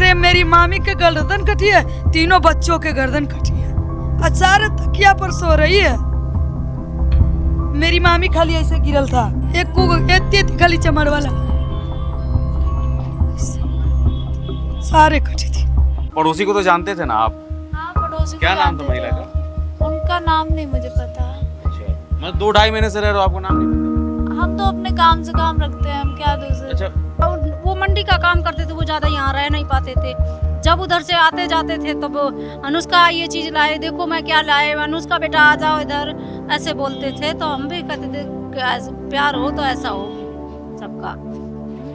रहे हैं मेरी मामी के गर्दन कटी है, तीनों बच्चों के गर्दन कटी है। अचार तकिया पर सो रही है। मेरी मामी खाली ऐसे गिरल था, एक खाली चमड़ वाला, सारे कटी थी। पड़ोसी को तो जानते थे ना आप? हाँ, पड़ोसी क्या को नाम था जानते महिला थे। का? उनका नाम नहीं मुझे पता। मतलब 2-2.5 महीने से रह रहे हो, आपको नाम नहीं पता? हम तो अपने काम से काम रखते हैं, हम क्या दूसरे। अच्छा, वो मंडी का काम करते थे, वो ज्यादा यहाँ रह नहीं पाते थे। जब उधर से आते जाते थे तब अनुष्का ये चीज लाए, देखो मैं क्या लाए, अनुष्का बेटा आ जाओ इधर, ऐसे बोलते थे। तो हम भी कहते थे कि प्यार हो तो ऐसा हो सबका।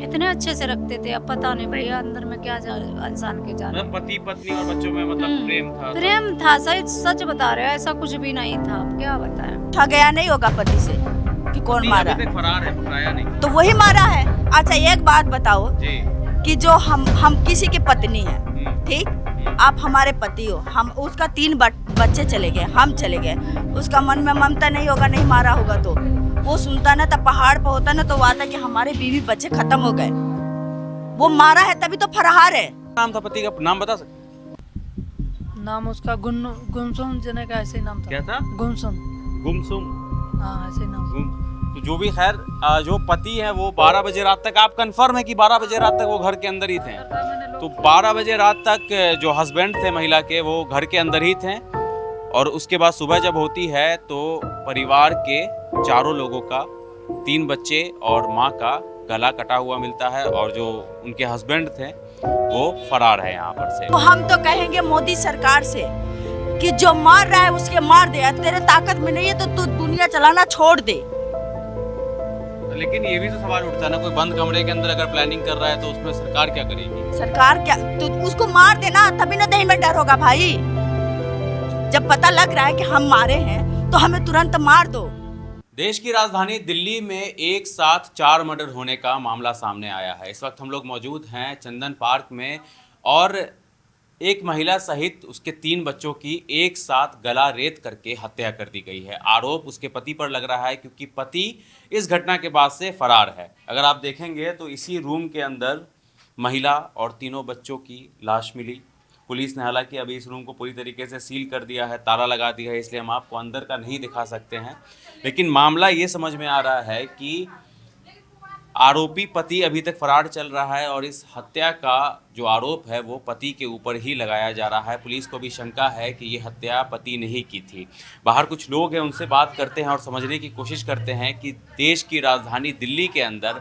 इतने अच्छे से रखते थे। अब पता नहीं भैया अंदर में क्या इंसान के जाने। मतलब पति पत्नी और बच्चों में मतलब प्रेम था? प्रेम था, सही सच बता रहे हो, ऐसा कुछ भी नहीं था। अब क्या बताएं। उठा गया नहीं होगा पति से कि कौन पति मारा, अभी तक फरार है, पकड़ाया नहीं तो वही मारा है। अच्छा एक बात बताओ जी। कि जो हम किसी की पत्नी है, ठीक, आप हमारे पति हो, हम उसका 3 बच्चे चले गए, हम चले गए, उसका मन में ममता नहीं होगा, नहीं मारा होगा तो वो सुनता ना, तब पहाड़ पर होता ना तो वो आता कि हमारे बीवी बच्चे खत्म हो गए। वो मारा है तभी तो फरार है। नाम था पति का, नाम बता सकते? नाम उसका गुमसुम जने का ऐसे ही नाम था। क्या था? गुमसुम। गुमसुम। हाँ ऐसे ही नाम। तो जो भी खैर, जो पति है वो 12 बजे रात तक, आप कंफर्म है कि 12 बजे रात तक वो घर के अंदर ही थे? तो 12 बजे रात तक जो हस्बैंड थे महिला के वो घर के अंदर ही थे। और उसके बाद सुबह जब होती है तो परिवार के चारों लोगों का, 3 बच्चे और माँ का गला कटा हुआ मिलता है, और जो उनके हस्बैंड थे वो फरार है यहाँ पर से। तो हम तो कहेंगे मोदी सरकार से कि जो मार रहा है उसके मार दे, तेरे ताकत में नहीं है तो तू दुनिया चलाना छोड़ दे। लेकिन ये भी तो सवाल उठता है ना, कोई बंद कमरे के अंदर अगर प्लानिंग कर रहा है तो उसमें सरकार क्या करेगी? सरकार क्या, तो उसको मार देना, तभी ना दही में डर होगा भाई। जब पता लग रहा है कि हम मारे हैं तो हमें तुरंत मार दो। देश की राजधानी दिल्ली में एक साथ 4 मर्डर होने का मामला सामने आया है। इस वक्त हम लोग मौजूद हैं चंदन पार्क में, और एक महिला सहित उसके 3 बच्चों की एक साथ गला रेत करके हत्या कर दी गई है। आरोप उसके पति पर लग रहा है, क्योंकि पति इस घटना के बाद से फरार है। अगर आप देखेंगे तो इसी रूम के अंदर महिला और 3 बच्चों की लाश मिली। पुलिस ने हालांकि अभी इस रूम को पूरी तरीके से सील कर दिया है, ताला लगा दिया है, इसलिए हम आपको अंदर का नहीं दिखा सकते हैं। लेकिन मामला ये समझ में आ रहा है कि आरोपी पति अभी तक फरार चल रहा है, और इस हत्या का जो आरोप है वो पति के ऊपर ही लगाया जा रहा है। पुलिस को भी शंका है कि ये हत्या पति ने ही की थी। बाहर कुछ लोग हैं, उनसे बात करते हैं और समझने की कोशिश करते हैं कि देश की राजधानी दिल्ली के अंदर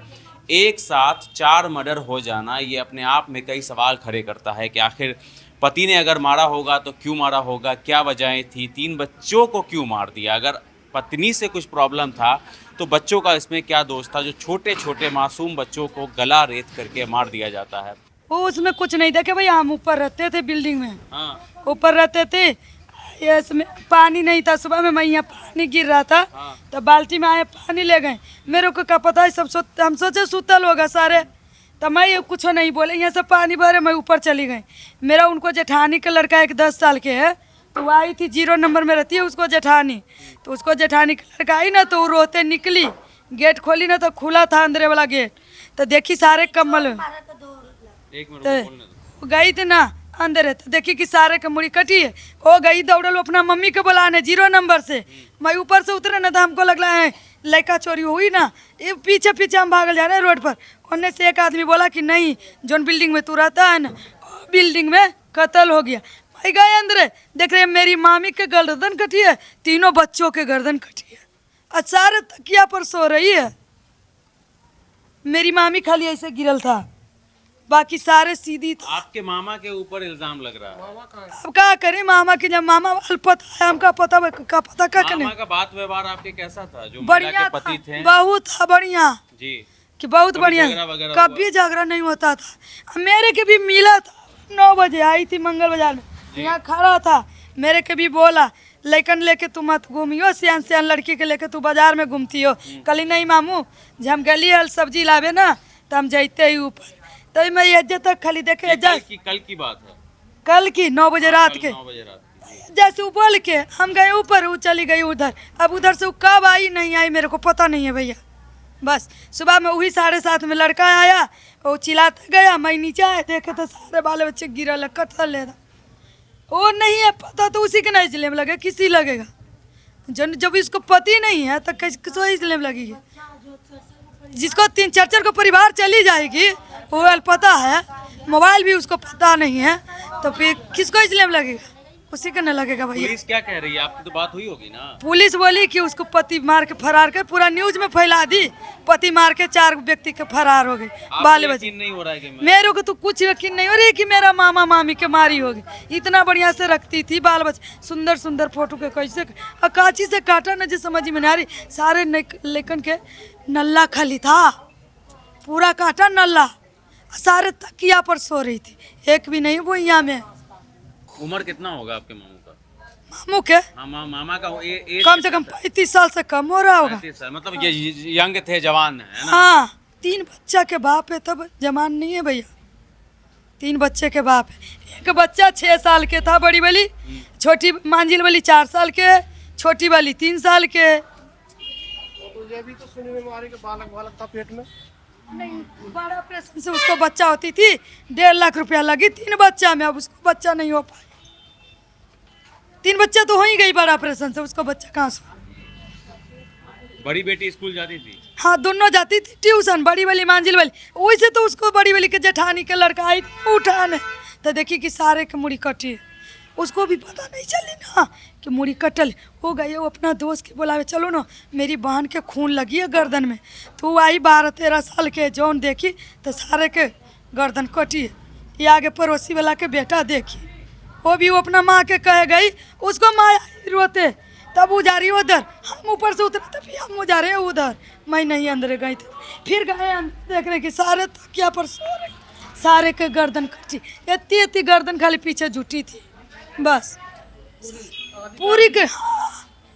एक साथ 4 मर्डर हो जाना, ये अपने आप में कई सवाल खड़े करता है कि आखिर पति ने अगर मारा होगा तो क्यों मारा होगा, क्या वजहें थी, 3 बच्चों को क्यों मार दिया, अगर पत्नी से कुछ प्रॉब्लम था तो बच्चों का इसमें क्या दोष था, जो छोटे छोटे मासूम बच्चों को गला रेत करके मार दिया जाता है। वो उसमें कुछ नहीं था कि भाई हम ऊपर रहते थे बिल्डिंग में, हाँ। ऊपर रहते थे, इसमें पानी नहीं था। सुबह में मैं यहाँ पानी गिर रहा था, हाँ। तो बाल्टी में आए पानी ले गए। मेरे को क्या पता है, हम सोचे सुतल होगा सारे, तो मैं ये कुछ नहीं बोले, यहाँ से पानी भरे मैं ऊपर चली गई। मेरा उनको जेठानी का लड़का एक 10 साल के है, तो वो आई थी 0 नंबर में रहती है उसको जेठानी, तो उसको जेठानी का लड़का आई ना तो वो रोते निकली, गेट खोली ना तो खुला था अंदर वाला गेट, तो देखी सारे कम्बल, तो गई थी ना अंदर है, तो देखी कि सारे के मुड़ी कटी है। वो गई दौड़ल अपना मम्मी के बुलाने 0 नंबर से। मैं ऊपर से उतरे ना तो हमको लग रहा है लड़का चोरी हुई ना, ये पीछे पीछे हम भागल जा रहे हैं रोड पर। उनने से एक आदमी बोला कि नहीं, जोन बिल्डिंग में तू रहता है ना, बिल्डिंग में कत्ल हो गया। मैं गए अंदर, देख रहे मेरी मामी के गर्दन कटी है, 3 बच्चों के गर्दन कटी है। अचार तकिया पर सो रही है। मेरी मामी खाली ऐसे गिरल था, बाकी सारे सीधी था। आपके मामा के ऊपर इल्जाम लग रहा है। अब क्या करें, मामा की जब मामा वाल पता है, हमका पता क्या करने। मामा का बात व्यवहार आपके कैसा था, जो महिला बढ़िया के था, पति थे? बहुत था बढ़िया जी, कि बहुत बढ़िया, झगड़ा वगैरह कभी झगड़ा नहीं होता था। मेरे के भी मिला था, 9 बजे आई थी मंगल बाजार में, यहाँ खड़ा था, मेरे के भी बोला लेकिन लेके तू मत घूमियो, सियान सियान लड़की के लेके तू बाजार में घूमती हो। कल नहीं मामू, जब हम गली हल सब्जी लावे ना तो हम जाते ही ऊपर, तो मैं इज्जत तक खाली देखे। कल की बात है, कल की 9 बजे रात के, 9 बजे रात। जैसे वो बोल के हम गए ऊपर, वो चली गई उधर। अब उधर से वो कब आई नहीं आई मेरे को पता नहीं है भैया, बस सुबह में वही 7:30 में लड़का आया, वो चिल्लाता गया, मैं नीचे आया, देखे तो सारे बाल बच्चे गिरल कत्ल ले वो नहीं है पता तो उसी के नहीं जिले में लगे, किसी लगेगा जब इसको पति नहीं है तो किसको इसलिए लगेगी। जिसको 3-4 को परिवार चली जाएगी वो पता है, मोबाइल भी उसको पता नहीं है, तो फिर किसको इसलिए लगेगा, उसी का न लगेगा भैया। पुलिस क्या कह रही है? आपकी तो बात हुई होगी ना। पुलिस बोली कि उसको पति मार के फरार कर, पूरा न्यूज में फैला दी, पति मार के 4 व्यक्ति के फरार हो गए। बाल बच्चे नहीं हो रहा है कि मेरे को तो कुछ यकीन नहीं हो रही कि मेरा मामा मामी के मारी होगी। इतना बढ़िया से रखती थी बाल बच्चे, सुंदर सुंदर फोटो के कैसे अकाची से काटा न जो समझ में नहीं आ रही। सारे लेकिन के नल्ला खाली था, पूरा काटा नल्ला, सारे तकिया पर सो रही थी, एक भी नहीं वो यहाँ में। उम्र कितना होगा आपके मामू का? मामू के मामा का कम से कम 35 साल से कम हो रहा होगा। 35 साल, मतलब ये यंग थे, जवान है ना? हाँ, 3 बच्चा के बाप है, तब जवान नहीं है भैया, 3 बच्चे के बाप है। एक बच्चा 6 साल के था, बड़ी वाली, छोटी मांझिल वाली 4 साल के, छोटी वाली 3 साल के। तो ये भी तो सुनने में आ रही कि बालक था पेट में। नहीं, बड़ा ऑपरेशन से उसको बच्चा होती थी, 1.5 लाख रुपया लगी 3 बच्चा में, अब उसको बच्चा नहीं हो पाया। 3 बच्चा तो हो ही गई बड़ा ऑपरेशन से, उसको बच्चा कहाँ से? बड़ी बेटी स्कूल जाती थी? हाँ, दोनों जाती थी ट्यूशन, बड़ी वाली मांझिल वाली। वही से तो उसको बड़ी वाली के जेठानी के लड़का आई उठाने, तो देखी कि सारे के मुड़ी कटी है, उसको भी पता नहीं चली ना कि मुड़ी कटल हो गई। वो अपना दोस्त के बोलावे, चलो ना मेरी बहन के खून लगी है गर्दन में, तो वो आई 12-13 साल के, जौन देखी तो सारे के गर्दन कटी है। ये आगे पड़ोसी वाला के बेटा देखी, वो भी वो अपना माँ के कहे गई, उसको माँ रोते, तब वो जा रही है उधर, हम ऊपर से उतरे तभी हम जा रहे हैं उधर, मैं नहीं अंदर गई थी। फिर गए अंदर देखने की सारे तकिया पर सो रहे, सारे के गर्दन कटी, इतनी गर्दन खाली पीछे जुटी थी, बस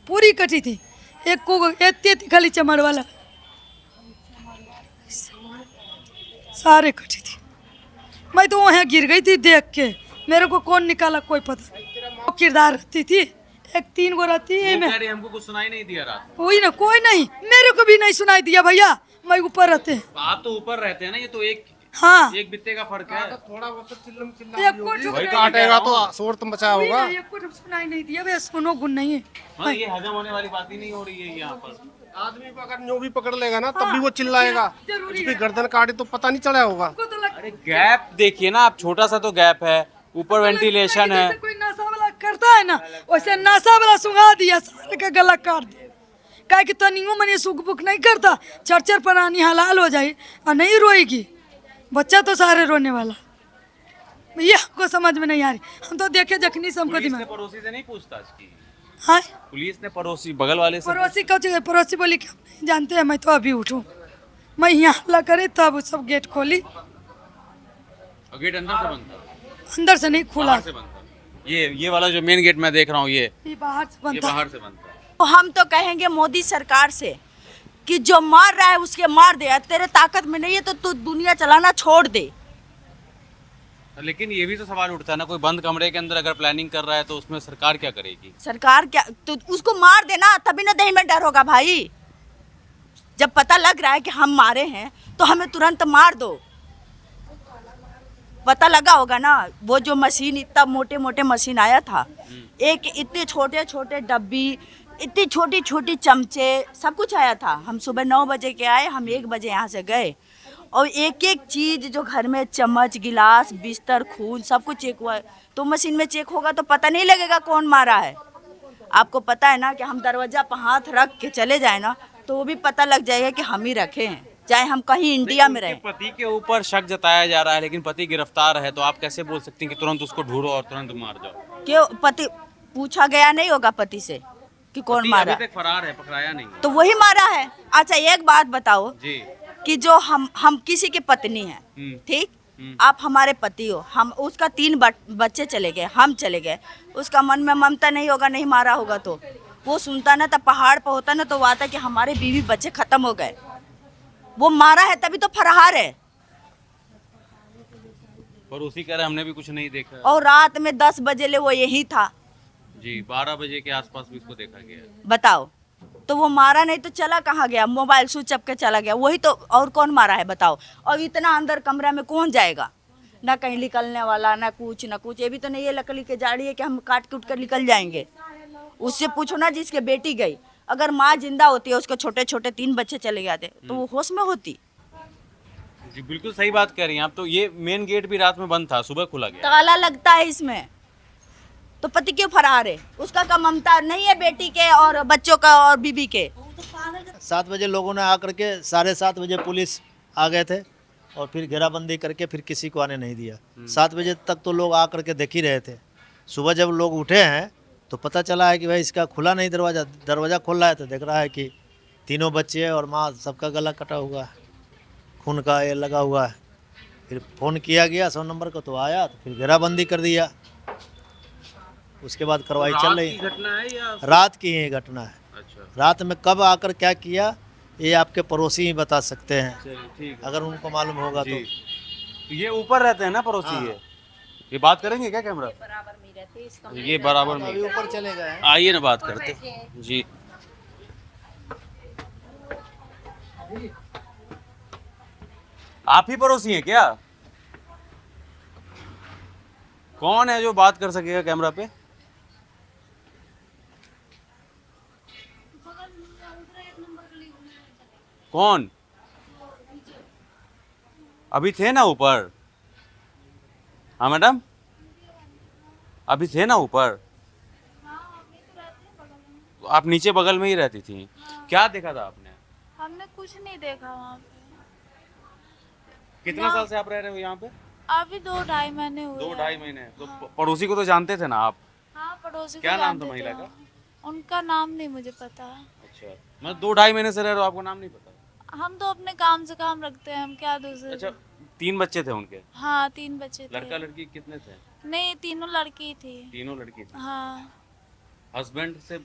पूरी कटी थी, एक को इतनी खाली चमड़ वाला, सारे कटी थी। मैं तो वहाँ गिर गई थी देख के, मेरे को कौन निकाला कोई पता नहीं। वो किरदार रहती थी, एक 3 गो रहती है मैं, हमको कुछ सुनाई नहीं दिया रात? वही ना, कोई नहीं, मेरे को भी नहीं सुनाई दिया भैया, मैं ऊपर रहते हैं। आप तो ऊपर रहते हैं ना, ये तो एक हाँ, एक बित्ते का फर्क है। थोड़ा बहुत वही काटेगा तो शोर तो मचा होगा। सुनाई नहीं दिया भैया, सुनो गुण नहीं है। हाँ, ये हजम होने वाली बात ही नहीं हो रही है यहाँ पर। आदमी को अगर न्यू भी पकड़ लेगा ना तब भी वो चिल्लाएगा, उसकी गर्दन काटी तो पता नहीं चला होगा। अरे गैप देखिए ना आप, छोटा सा तो गैप है, ऊपर वेंटिलेशन है। कोई नशा वाला करता है ना, वैसे नशा वाला सुंघा दिया, सारे का गला काट दिया। काहे कि तनियो मनी सुख बुक नहीं करता, 4 प्राणी हलाल हो जाए और नहीं रोएगी, बच्चा तो सारे रोने वाला। ये हमको समझ में नहीं आ रही, हम तो देखे जखनी से हमको पुलिस ने दिमाग। पड़ोसी से नहीं पूछताछ की? हाँ, पुलिस ने पड़ोसी बगल वाले से? पड़ोसी बोली कि हम नहीं जानते हैं, मैं तो अभी उठूँ, मैं यहाँ हल्ला करे तब सब गेट खोली, गेट अंदर से बंद था? अंदर से नहीं खुला, बाहर से बंद था। ये वाला जो मेन गेट मैं देख रहा हूँ, ये बाहर से बंद ये था। बाहर से बंद था। तो हम तो कहेंगे मोदी सरकार से कि जो मार रहा है उसके मार दे, तेरे ताकत में नहीं है तो तू दुनिया चलाना छोड़ दे। लेकिन ये भी तो सवाल उठता है ना, कोई बंद कमरे के अंदर अगर प्लानिंग कर रहा है तो उसमें सरकार क्या करेगी? सरकार क्या, तो उसको मार देना, तभी ना दही में डर होगा भाई। जब पता लग रहा है कि हम मारे हैं तो हमें तुरंत मार दो। पता लगा होगा ना, वो जो मशीन, इतना मोटे मोटे मशीन आया था, एक इतने छोटे छोटे डब्बी, इतनी छोटी छोटी चमचे, सब कुछ आया था। हम सुबह 9 बजे के आए, हम 1 बजे यहाँ से गए, और एक एक चीज़ जो घर में, चम्मच, गिलास, बिस्तर, खून, सब कुछ चेक हुआ है। तो मशीन में चेक होगा तो पता नहीं लगेगा कौन मारा है। आपको पता है ना कि हम दरवाजा पर हाथ रख के चले जाए ना तो वो भी पता लग जाएगा कि हम ही रखे हैं, चाहे हम कहीं इंडिया में रहें। पति के ऊपर शक जताया जा रहा है, लेकिन पति गिरफ्तार है, तो आप कैसे बोल सकती हैं कि तुरंत उसको ढूंढो और तुरंत मार जाओ? क्यों पति पूछा गया नहीं होगा पति से कि कौन मारा? अभी तक फरार है, पकड़ाया नहीं तो वही मारा है। अच्छा एक बात बताओ जी, कि जो हम किसी की पत्नी हैं, ठीक, आप हमारे पति हो, हम उसका 3 बच्चे चले गए, हम चले गए, उसका मन में ममता नहीं होगा, नहीं मारा होगा तो वो सुनता ना, तब पहाड़ पर होता ना तो वो आता कि हमारे बीवी बच्चे खत्म हो गए। वो मारा है तभी तो फरार है। और उसी कह रहे हमने भी कुछ नहीं देखा। और रात में 10 बजे ले वो यही था। जी, 12 बजे के आसपास भी इसको देखा गया। बताओ, तो वो मारा नहीं तो चला कहाँ गया, मोबाइल स्विच ऑफ के चला गया, वही तो। और कौन मारा है बताओ? और इतना अंदर कमरा में कौन जाएगा? ना कहीं निकलने वाला, ना कुछ ना कुछ। ये भी तो नहीं है लकड़ी की जाड़ी है कि हम काट कूट कर निकल जाएंगे। उससे पूछो ना जिसके बेटी गई, अगर माँ जिंदा होती है, उसके छोटे छोटे 3 बच्चे चले जाते तो वो होश में होती। जी बिल्कुल सही बात कह रही हैं आप। तो ये मेन गेट भी रात में बंद था, सुबह खुला गया। ताला लगता है इसमें, तो पति क्यों फरार है? उसका का ममता नहीं है बेटी के और बच्चों का और बीबी के? 7 बजे लोगों ने आकर के 7:30 बजे पुलिस आ गए थे और फिर घेराबंदी करके फिर किसी को आने नहीं दिया। 7 बजे तक तो लोग आकर के देख ही रहे थे। सुबह जब लोग उठे हैं तो पता चला है कि भाई इसका खुला नहीं दरवाज़ा। दरवाज़ा खोला है तो देख रहा है कि तीनों बच्चे और माँ सबका गला कटा हुआ है, खून का ये लगा हुआ है। फिर फ़ोन किया गया 100 नंबर को, तो आया तो फिर घेराबंदी कर दिया। उसके बाद कार्रवाई चल रही है। घटना है या रात की ही घटना है। अच्छा रात में कब आकर क्या किया ये आपके पड़ोसी ही बता सकते हैं, चलिए ठीक है। अगर उनको मालूम होगा जी। तो। तो ये ऊपर रहते हैं ना पड़ोसी? ये बात करेंगे क्या कैमरा? ये बराबर में। अभी ऊपर चले गए हैं। आइए ना बात करते जी। आप ही पड़ोसी हैं क्या? कौन है जो बात कर सकेगा कैमरा पे? कौन? अभी थे ना ऊपर? हाँ मैडम, अभी थे ना ऊपर? आप नीचे बगल में ही रहती थी। क्या देखा था आपने? हमने कुछ नहीं देखा वहाँ पे। कितना साल से आप रह रहे हो यहाँ पे? अभी 2-2.5 महीने हुए 2-2.5 महीने। तो पड़ोसी को तो जानते थे ना आप? हाँ, पड़ोसी को क्या नाम था जानते महिला थे का? हम। उनका नाम नहीं मुझे पता। अच्छा, मतलब 2-2.5 महीने से रह रहे हो, आपको नाम नहीं पता? हम तो अपने काम से काम रखते हैं, हम क्या दूसरे। अच्छा, 3 बच्चे थे उनके? हाँ, 3 बच्चे थे। लड़का लड़की कितने थे? नहीं, तीनों लड़की थी। तीनों लड़की थी। हाँ हस्बैंड से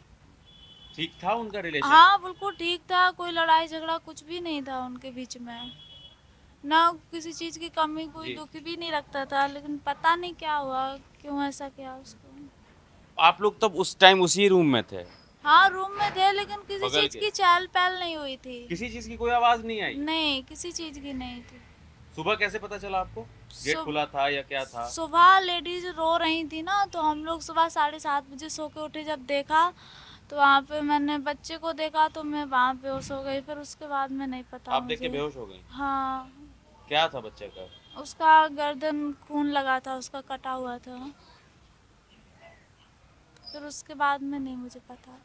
ठीक था उनका रिलेशन? हाँ, बिल्कुल ठीक था। कोई लड़ाई झगड़ा कुछ भी नहीं था उनके बीच में, ना किसी चीज की कमी, कोई जी। दुख भी नहीं रखता था। लेकिन पता नहीं क्या हुआ, क्यों ऐसा किया उसको। आप लोग तब उस टाइम उसी रूम में थे? हाँ, रूम में थे, लेकिन किसी बगल चीज के? की चहल पहल नहीं हुई थी। किसी चीज की कोई आवाज नहीं आई? नहीं, किसी चीज की नहीं थी। सुबह कैसे पता चला आपको? गेट सुब- खुला था या क्या था? सुबह लेडीज रो रही थी ना, तो हम लोग सुबह 7:30 बजे सो के उठे। जब देखा तो वहाँ पे मैंने बच्चे को देखा, तो मैं वहाँ बेहोश हो गई। फिर उसके बाद में नहीं पता आप देख के मुझे। बेहोश हो गई? हाँ, क्या था बच्चे का? उसका गर्दन खून लगा था, उसका कटा हुआ था। फिर उसके बाद में नहीं मुझे पता।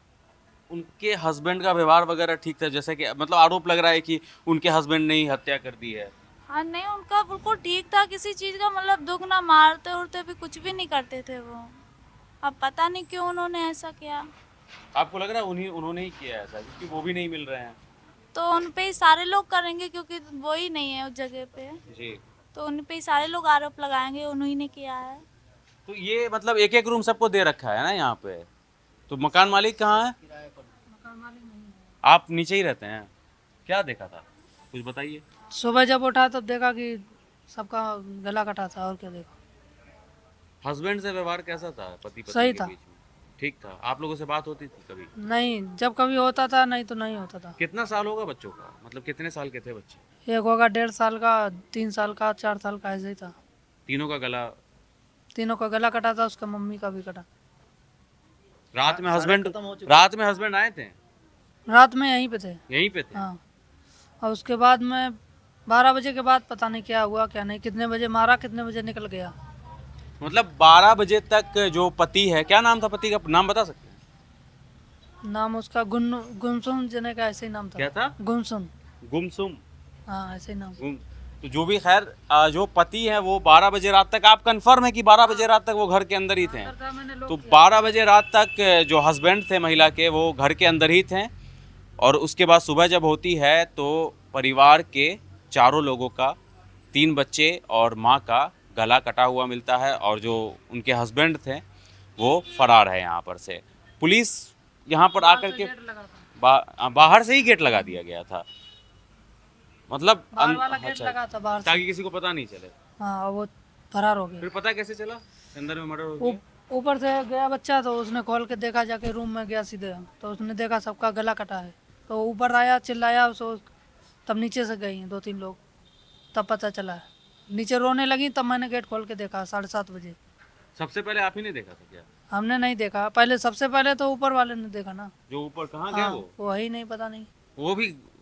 उनके हस्बैंड का व्यवहार वगैरह ठीक था? जैसे कि मतलब आरोप लग रहा है कि उनके हस्बैंड ने ही हत्या कर दी है। हाँ, नहीं, उनका बिल्कुल ठीक था। किसी चीज़ का मतलब दुख ना, मारते उड़ते भी कुछ भी नहीं करते थे वो। अब पता नहीं क्यों उन्होंने ऐसा किया। आपको लग रहा है उन्होंने ही किया ऐसा, क्योंकि वो भी नहीं मिल रहे हैं? तो उन पे ही सारे लोग करेंगे, क्योंकि वो ही नहीं है उस जगह पे। जी। तो उन पे ही सारे लोग आरोप लगाएंगे, उन्हीं ने किया है। तो ये मतलब एक एक रूम सबको दे रखा है ना यहाँ पे? तो मकान मालिक कहाँ है? आप नीचे ही रहते हैं? क्या देखा था, कुछ बताइए। सुबह जब उठा तब देखा कि सबका गला कटा था, और क्या देखा। हस्बैंड से व्यवहार कैसा था पति पत्नी सही के था। बीच में? ठीक था। आप लोगों से बात होती थी कभी? नहीं, जब कभी होता था, नहीं तो नहीं होता था। कितना साल होगा बच्चों का? मतलब कितने साल के थे बच्चे? एक होगा 1.5 साल का, 3 साल का, 4 साल का, ऐसे ही था। तीनों का गला? तीनों का गला कटा था, उसका मम्मी का भी कटा। रात में हस्बैंड आए थे? रात में यहीं पे थे। यहीं पे थे? हाँ, और उसके बाद में 12 बजे के बाद पता नहीं क्या हुआ क्या नहीं, कितने बजे मारा, कितने बजे निकल गया। मतलब 12 बजे तक जो पति है, क्या नाम था पति का, नाम बता सकते हैं? नाम उसका गुमसुम जने का, ऐसे ही नाम था। क्या था? गुमसुम। गुमसुम। हाँ, ऐसे ही नाम। तो जो भी खैर जो पति है वो 12 बजे रात तक, आप कंफर्म है कि 12 बजे रात तक वो घर के अंदर ही थे? तो 12 बजे रात तक जो हस्बैंड थे महिला के, वो घर के अंदर ही थे। और उसके बाद सुबह जब होती है तो परिवार के चारों लोगों का, 3 बच्चे और माँ का गला कटा हुआ मिलता है। और जो उनके हस्बैंड थे वो फरार है यहाँ पर से। पुलिस यहाँ पर आकर के बाहर से ही गेट लगा दिया गया था, मतलब बाहर वाला गेट लगा था बाहर से। ताकि किसी को पता नहीं चले। हाँ, और वो फरार हो गया। फिर पता कैसे चला अंदर में मर्डर हो वो गया? ऊपर से गया बच्चा तो उसने खोल के देखा, जाके रूम में गया सीधे, तो उसने देखा सबका गला कटा है, तो ऊपर आया चिल्लाया उसको, तब नीचे से गई 2-3 लोग, तब पता चला। नीचे रोने लगी, तब मैंने गेट खोल के देखा 7:30 बजे। सबसे पहले आप ही ने देखा था क्या? हमने नहीं देखा पहले, सबसे पहले तो ऊपर वाले ने देखा ना। जो ऊपर कहाँ गया वो? वही नहीं, पता नहीं।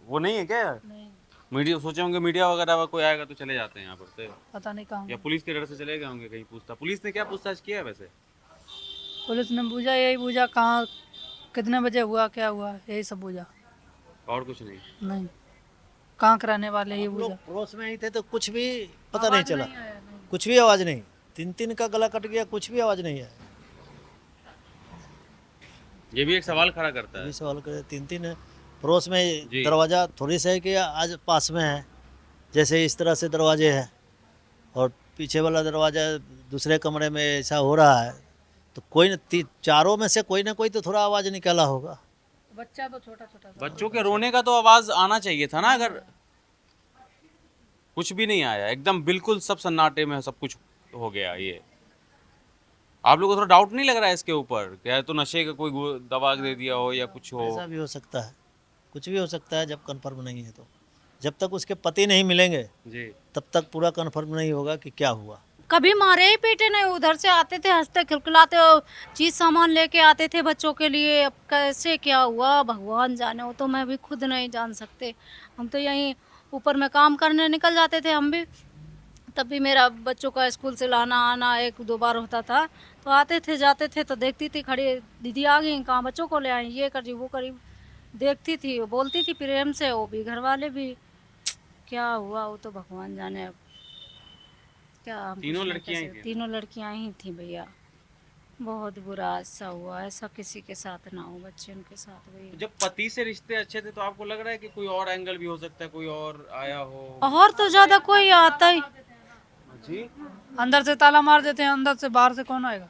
वो नहीं है क्या? नहीं, मीडिया सोचे होंगे मीडिया वगैरह कोई आएगा तो चले जाते हैं यहाँ पर से, पता नहीं कहाँ। या पुलिस के डर से चले गए होंगे कहीं पूछता। पुलिस ने क्या पूछताछ किया है वैसे? पुलिस ने पूछा, यही पूछा कहाँ कितने बजे हुआ, क्या हुआ, यही सब पूछा। और कुछ नहीं? नहीं, कहाँ कराने वाले ये लोग पूछा। पड़ोस में ही थे तो कुछ भी पता नहीं चला, कुछ भी आवाज़ नहीं। 3-3 का गला कट गया, कुछ भी आवाज़ नहीं है। ये भी एक सवाल खड़ा करता है। अभी सवाल करे, 3-3 पड़ोस में जी। दरवाज़ा थोड़ी सा है कि आज पास में है, जैसे इस तरह से दरवाजे हैं, और पीछे वाला दरवाज़ा दूसरे कमरे में ऐसा हो रहा है, तो कोई न चारों में से कोई ना कोई तो थोड़ा आवाज़ निकाला होगा। बच्चा तो छोटा छोटा था। बच्चों के रोने का तो आवाज आना चाहिए था ना, अगर कुछ भी नहीं आया, एकदम बिल्कुल सब सन्नाटे में सब कुछ हो गया। ये आप लोगों को थोड़ा डाउट नहीं लग रहा है इसके ऊपर, क्या तो नशे का कोई दवा दे दिया हो या कुछ हो? ऐसा भी हो सकता है, कुछ भी हो सकता है। जब कंफर्म नहीं है तो, जब तक उसके पति नहीं मिलेंगे जी, तब तक पूरा कंफर्म नहीं होगा कि क्या हुआ। कभी मारे ही पीटे नहीं, उधर से आते थे हंसते खिलखिलाते, चीज़ सामान लेके आते थे बच्चों के लिए। अब कैसे क्या हुआ भगवान जाने, वो तो मैं भी खुद नहीं जान सकते। हम तो यहीं ऊपर में काम करने निकल जाते थे हम भी, तब भी मेरा बच्चों का स्कूल से लाना आना 1-2 बार होता था, तो आते थे जाते थे, तो देखती थी खड़ी दीदी आ गई, कहाँ बच्चों को ले आई, ये करी वो करी, देखती थी, बोलती थी प्रेम से, वो भी घर वाले भी। क्या हुआ वो तो भगवान जाने। अब क्या हम तीनों कुछ नहीं लड़कियां ही कह सकते। थीं? 3 लड़कियां ही थी भैया। बहुत बुरा हादसा हुआ, ऐसा किसी के साथ ना हो, बच्चे उनके साथ हुई। जब पति से रिश्ते अच्छे थे तो आपको लग रहा है कि कोई और एंगल भी हो सकता है, कोई और आया हो? और तो ज्यादा कोई आता ही, जी, अंदर से ताला मार देते हैं, अंदर से बाहर से कौन आएगा।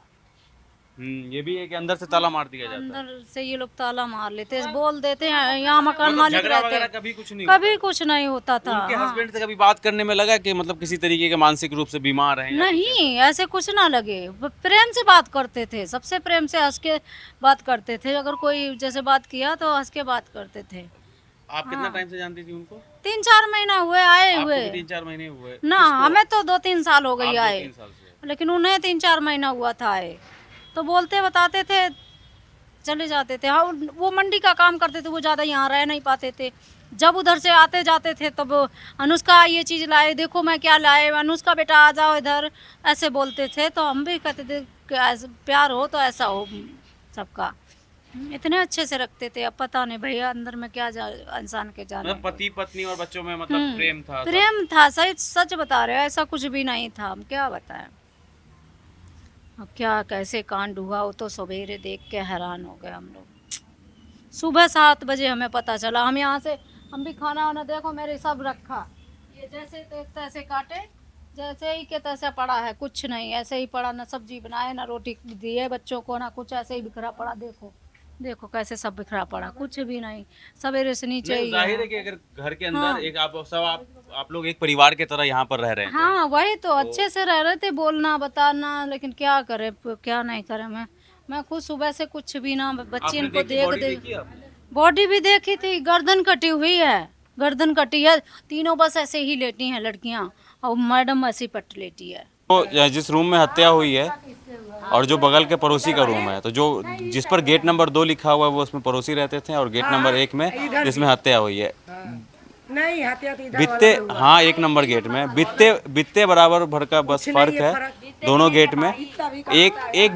ये भी है कि अंदर से ताला मार दिया जाता है। अंदर से ये लोग ताला मार लेते हैं, बोल देते हैं यहाँ मकान मतलब मालिक झगड़ा रहते वगैरह हैं, कभी कुछ नहीं कभी कुछ नहीं होता था। उनके हाँ। हस्बैंड से कभी बात करने में लगा कि मतलब किसी तरीके के मानसिक रूप से बीमार हैं या नहीं, ऐसे कुछ ना लगे, वो प्रेम से बात करते थे, सबसे प्रेम से हंस के बात करते थे। अगर कोई जैसे बात किया तो हंस के बात करते थे। आप कितना टाइम से जानती थी उनको? 3-4 महीना हुए आए आपको हुए भी 3-4 महीने हुए? ना, हमें तो 2-3 साल हो गई आप आए, 2-3 साल से। लेकिन उन्हें 3-4 महीना हुआ था आए, तो बोलते बताते थे, चले जाते थे। हाँ, वो मंडी का काम करते थे, वो ज़्यादा यहाँ रह नहीं पाते थे। जब उधर से आते जाते थे तब अनुष्का ये चीज़ लाए, देखो मैं क्या लाए, अनुष्का बेटा आ जाओ इधर, ऐसे बोलते थे। तो हम भी कहते थे कि प्यार हो तो ऐसा हो सबका। इतने अच्छे से रखते थे। अब पता नहीं भैया अंदर में क्या इंसान के जाने। मतलब पति पत्नी और बच्चों में मतलब प्रेम था? प्रेम था, सही सच बता रहे हो, ऐसा कुछ भी नहीं था। हम क्या बताएं, अब क्या कैसे कांड हुआ, वो तो सवेरे देख के हैरान हो गए हम लोग। सुबह 7 बजे हमें पता चला। हम यहाँ से हम भी खाना वाना, देखो मेरे सब रखा, ये जैसे तैसे काटे, जैसे ही के तैसे पड़ा है, कुछ नहीं, ऐसे ही पड़ा, ना सब्जी बनाए ना रोटी दिए बच्चों को, ना कुछ, ऐसे ही बिखरा पड़ा। देखो देखो कैसे सब बिखरा पड़ा, कुछ भी नहीं, सवेरे से नीचे ही जाहिर है कि अगर घर के अंदर एक आप लोग एक परिवार के तरह यहाँ पर रह रहे हैं। हाँ, वही तो अच्छे से रह रहे थे, बोलना बताना, लेकिन क्या करे क्या नहीं करे। मैं खुद सुबह से कुछ भी ना, बच्चे इनको देख बॉडी भी देखी थी, गर्दन कटी हुई है, गर्दन कटी है, तीनों बस ऐसे ही लेटी हैं लड़कियां, और मैडम ऐसी पट लेटी है। तो जिस रूम में हत्या हुई है और जो बगल के पड़ोसी का रूम है, तो जो जिस पर गेट नंबर 2 लिखा हुआ है वो उसमें पड़ोसी रहते थे, और गेट नंबर 1 में जिसमें हत्या हुई है, नहीं हत्या तो बित्ते, हाँ 1 नंबर गेट में बित्ते बराबर भर का बस फर्क है दोनों गेट में। एक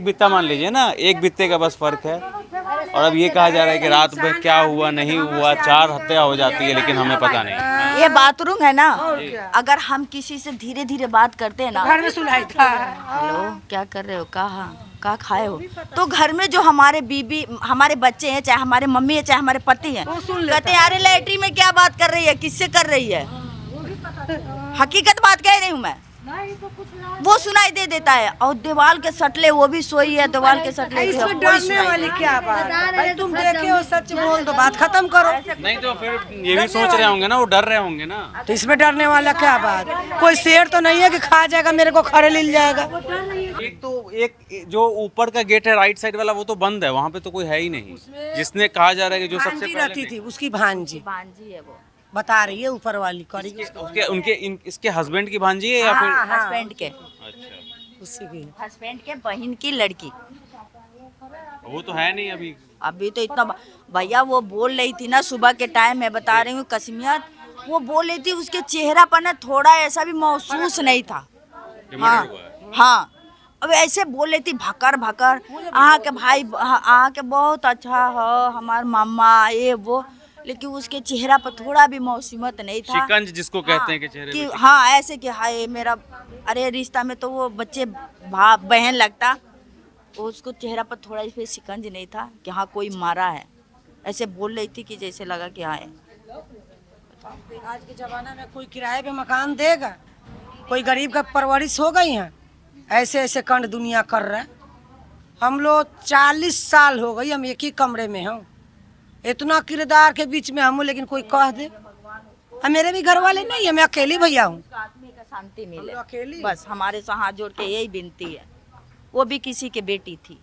बित्ता मान लीजिए ना, एक बित्ते का बस फर्क है। और अब ये कहा जा रहा है कि रात में क्या हुआ नहीं हुआ, 4 हत्या हो जाती है, लेकिन हमें पता नहीं। ये बाथरूम है ना, अगर हम किसी से धीरे धीरे बात करते हैं ना, घर में सुनाई था। हेलो क्या कर रहे हो, कहाँ खाए हो, तो घर में जो हमारे बीबी हमारे बच्चे हैं, चाहे हमारे मम्मी है चाहे हमारे पति हैं, कहते हैं अरे लैट्रिन में क्या बात कर रही है, किससे कर रही है। हकीकत बात कह रही हूँ मैं। वो सुनाई दे देता है। और दीवार के सटले वो भी सोई है, दीवार के सटले भी है, इसमें कोई डरने सुनाई वाली नहीं। क्या बात है? भाई तुम देखे हो, सच बोल दो, बात खत्म करो। नहीं तो फिर ये भी सोच रहे होंगे ना, वो डर रहे होंगे ना। तो इसमें डरने वाला क्या बात? कोई शेर तो नहीं है कि खा जाएगा मेरे को, खड़े ले जाएगा। एक तो एक जो ऊपर का गेट है राइट साइड वाला, वो तो बंद है, वहाँ पे तो कोई है ही नहीं, जिसने कहा जा रहा है कि जो सबसे भांजी पहले रहती थी, उसकी भांजी भांजी है वो, बता रही है ऊपर वाली करी उसके उनके इसके हस्बैंड की भांजी है या फिर? हस्बैंड के, अच्छा, उसी की। हस्बैंड के बहन की लड़की। वो तो है नहीं अभी। अभी तो इतना भैया वो बोल रही थी ना सुबह के टाइम, मैं बता रही हूँ कश्मीर, वो बोल रही थी उसके चेहरा पर ना थोड़ा ऐसा भी महसूस नहीं था। हाँ हाँ, अब ऐसे बोल रही थी भकर भकर, आहाँ के भाई, आहाँ के बहुत अच्छा है हमार मामा ये वो, लेकिन उसके चेहरा पर थोड़ा भी मौसमत नहीं था। शिकंज जिसको कहते हैं कि चेहरे कि पे हाँ ऐसे कि हाय मेरा, अरे रिश्ता में तो वो बच्चे बहन लगता, उसको चेहरा पर थोड़ा भी शिकंज नहीं था कि हाँ कोई मारा है। ऐसे बोल रही थी कि जैसे लगा कि हाँ है। आज के जमाना में कोई किराए पे मकान देगा? कोई गरीब का परवरिश हो गई है? ऐसे ऐसे कांड दुनिया कर रहे हैं। हम लोग 40 साल हो गई, हम एक ही कमरे में हूँ, इतना किरदार के बीच में हम, लेकिन कोई कह दे। मेरे भी घर वाले नहीं है, मैं अकेली भैया हूँ। आदमी का शांति मिले अकेली बस, हमारे से हाथ जोड़ के यही विनती है। वो भी किसी की बेटी थी।